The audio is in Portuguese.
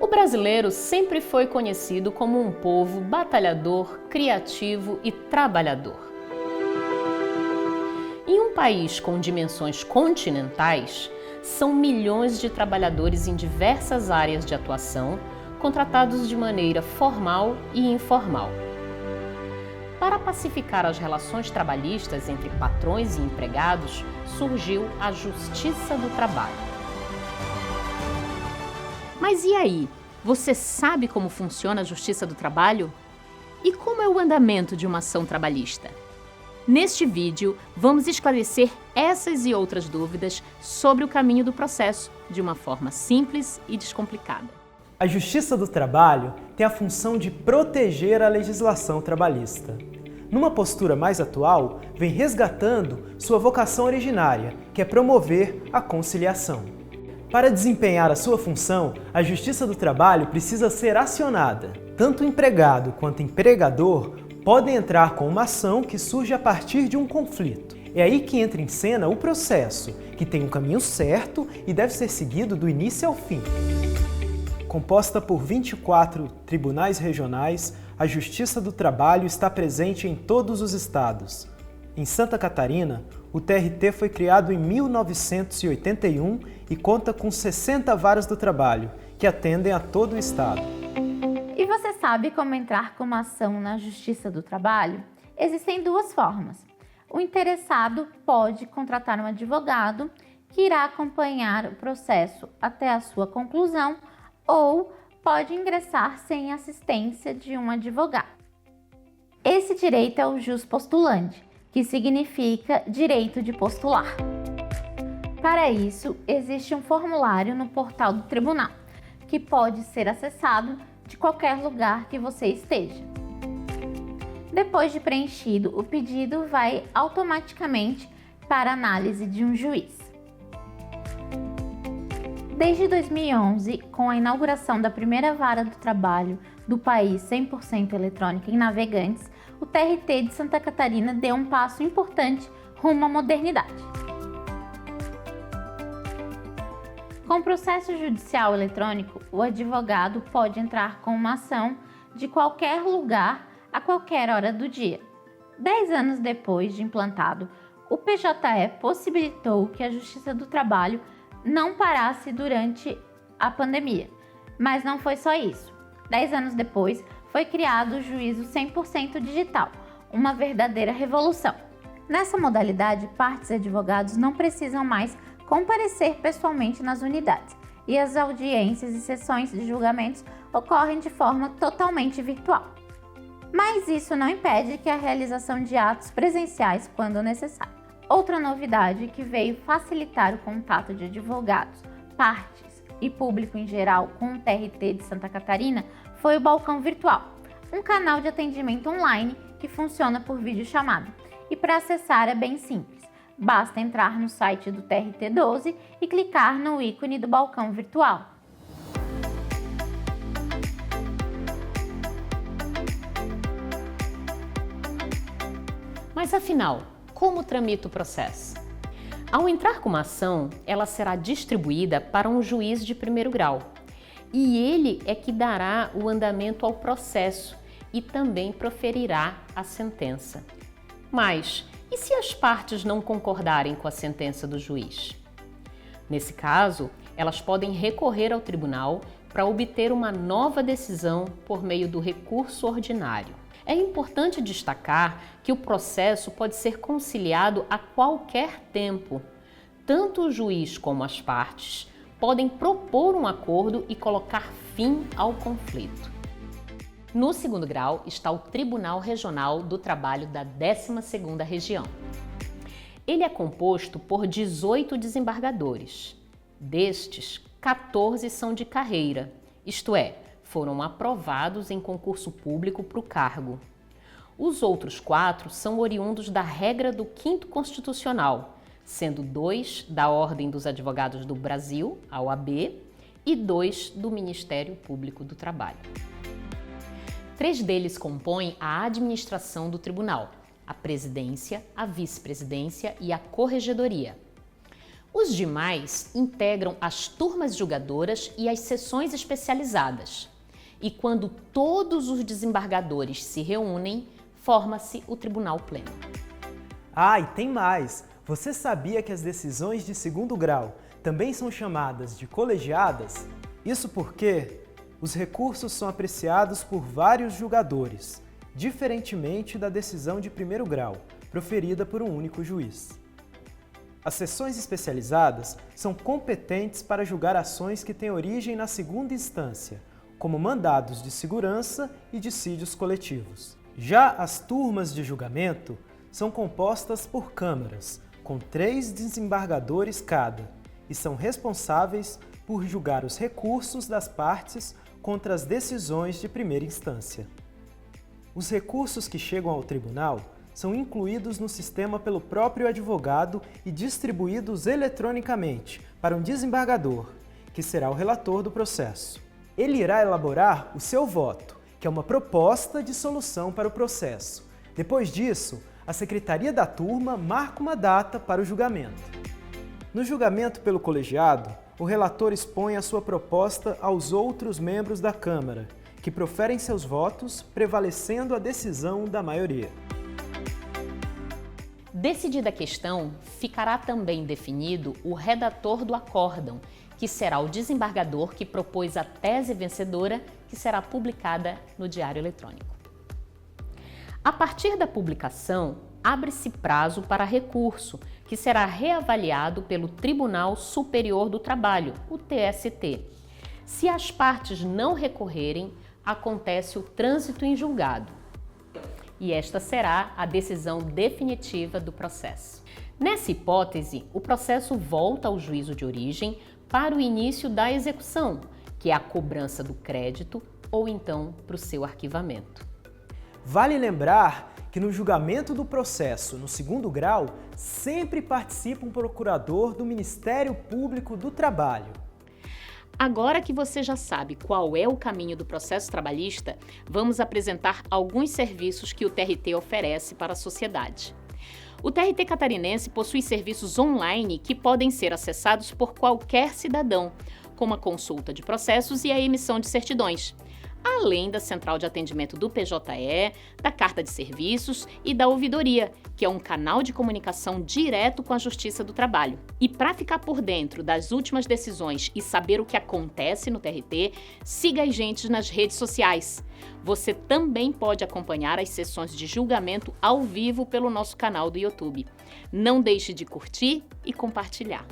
O brasileiro sempre foi conhecido como um povo batalhador, criativo e trabalhador. Em um país com dimensões continentais, são milhões de trabalhadores em diversas áreas de atuação, contratados de maneira formal e informal. Para pacificar as relações trabalhistas entre patrões e empregados, surgiu a Justiça do Trabalho. Mas e aí? Você sabe como funciona a Justiça do Trabalho? E como é o andamento de uma ação trabalhista? Neste vídeo, vamos esclarecer essas e outras dúvidas sobre o caminho do processo, de uma forma simples e descomplicada. A Justiça do Trabalho tem a função de proteger a legislação trabalhista. Numa postura mais atual, vem resgatando sua vocação originária, que é promover a conciliação. Para desempenhar a sua função, a Justiça do Trabalho precisa ser acionada. Tanto o empregado quanto o empregador podem entrar com uma ação que surge a partir de um conflito. É aí que entra em cena o processo, que tem um caminho certo e deve ser seguido do início ao fim. Composta por 24 tribunais regionais, a Justiça do Trabalho está presente em todos os estados. Em Santa Catarina, o TRT foi criado em 1981 e conta com 60 varas do trabalho, que atendem a todo o estado. E você sabe como entrar com uma ação na Justiça do Trabalho? Existem duas formas. O interessado pode contratar um advogado que irá acompanhar o processo até a sua conclusão ou pode ingressar sem assistência de um advogado. Esse direito é o jus postulandi, que significa direito de postular. Para isso, existe um formulário no portal do tribunal, que pode ser acessado de qualquer lugar que você esteja. Depois de preenchido, o pedido vai automaticamente para análise de um juiz. Desde 2011, com a inauguração da primeira vara do trabalho do país 100% eletrônica em Navegantes, o TRT de Santa Catarina deu um passo importante rumo à modernidade. Com o processo judicial eletrônico, o advogado pode entrar com uma ação de qualquer lugar a qualquer hora do dia. 10 anos depois de implantado, o PJE possibilitou que a Justiça do Trabalho não parasse durante a pandemia. Mas não foi só isso. 10 anos depois, foi criado o juízo 100% digital, uma verdadeira revolução. Nessa modalidade, partes e advogados não precisam mais comparecer pessoalmente nas unidades, e as audiências e sessões de julgamentos ocorrem de forma totalmente virtual. Mas isso não impede que a realização de atos presenciais quando necessário. Outra novidade que veio facilitar o contato de advogados, partes e público em geral com o TRT de Santa Catarina foi o Balcão Virtual, um canal de atendimento online que funciona por videochamada. E para acessar é bem simples, basta entrar no site do TRT12 e clicar no ícone do Balcão Virtual. Mas afinal, como tramita o processo? Ao entrar com uma ação, ela será distribuída para um juiz de primeiro grau. E ele é que dará o andamento ao processo e também proferirá a sentença. Mas e se as partes não concordarem com a sentença do juiz? Nesse caso, elas podem recorrer ao tribunal para obter uma nova decisão por meio do recurso ordinário. É importante destacar que o processo pode ser conciliado a qualquer tempo. Tanto o juiz como as partes podem propor um acordo e colocar fim ao conflito. No segundo grau está o Tribunal Regional do Trabalho da 12ª Região. Ele é composto por 18 desembargadores. Destes, 14 são de carreira, isto é, foram aprovados em concurso público para o cargo. Os outros 4 são oriundos da regra do 5º Constitucional, sendo 2 da Ordem dos Advogados do Brasil, a OAB, e 2 do Ministério Público do Trabalho. 3 deles compõem a administração do tribunal, a presidência, a vice-presidência e a corregedoria. Os demais integram as turmas julgadoras e as sessões especializadas. E quando todos os desembargadores se reúnem, forma-se o Tribunal Pleno. Ah, e tem mais! Você sabia que as decisões de segundo grau também são chamadas de colegiadas? Isso porque os recursos são apreciados por vários julgadores, diferentemente da decisão de primeiro grau, proferida por um único juiz. As sessões especializadas são competentes para julgar ações que têm origem na segunda instância, como mandados de segurança e dissídios coletivos. Já as turmas de julgamento são compostas por câmaras, com 3 desembargadores cada, e são responsáveis por julgar os recursos das partes contra as decisões de primeira instância. Os recursos que chegam ao tribunal são incluídos no sistema pelo próprio advogado e distribuídos eletronicamente para um desembargador, que será o relator do processo. Ele irá elaborar o seu voto, que é uma proposta de solução para o processo. Depois disso, a secretaria da turma marca uma data para o julgamento. No julgamento pelo colegiado, o relator expõe a sua proposta aos outros membros da Câmara, que proferem seus votos, prevalecendo a decisão da maioria. Decidida a questão, ficará também definido o redator do acórdão, que será o desembargador que propôs a tese vencedora, que será publicada no Diário Eletrônico. A partir da publicação, abre-se prazo para recurso, que será reavaliado pelo Tribunal Superior do Trabalho, o TST. Se as partes não recorrerem, acontece o trânsito em julgado. E esta será a decisão definitiva do processo. Nessa hipótese, o processo volta ao juízo de origem para o início da execução, que é a cobrança do crédito ou então para o seu arquivamento. Vale lembrar que no julgamento do processo no segundo grau, sempre participa um procurador do Ministério Público do Trabalho. Agora que você já sabe qual é o caminho do processo trabalhista, vamos apresentar alguns serviços que o TRT oferece para a sociedade. O TRT catarinense possui serviços online que podem ser acessados por qualquer cidadão, como a consulta de processos e a emissão de certidões, além da central de atendimento do PJE, da carta de serviços e da ouvidoria, que é um canal de comunicação direto com a Justiça do Trabalho. E para ficar por dentro das últimas decisões e saber o que acontece no TRT, siga a gente nas redes sociais. Você também pode acompanhar as sessões de julgamento ao vivo pelo nosso canal do YouTube. Não deixe de curtir e compartilhar.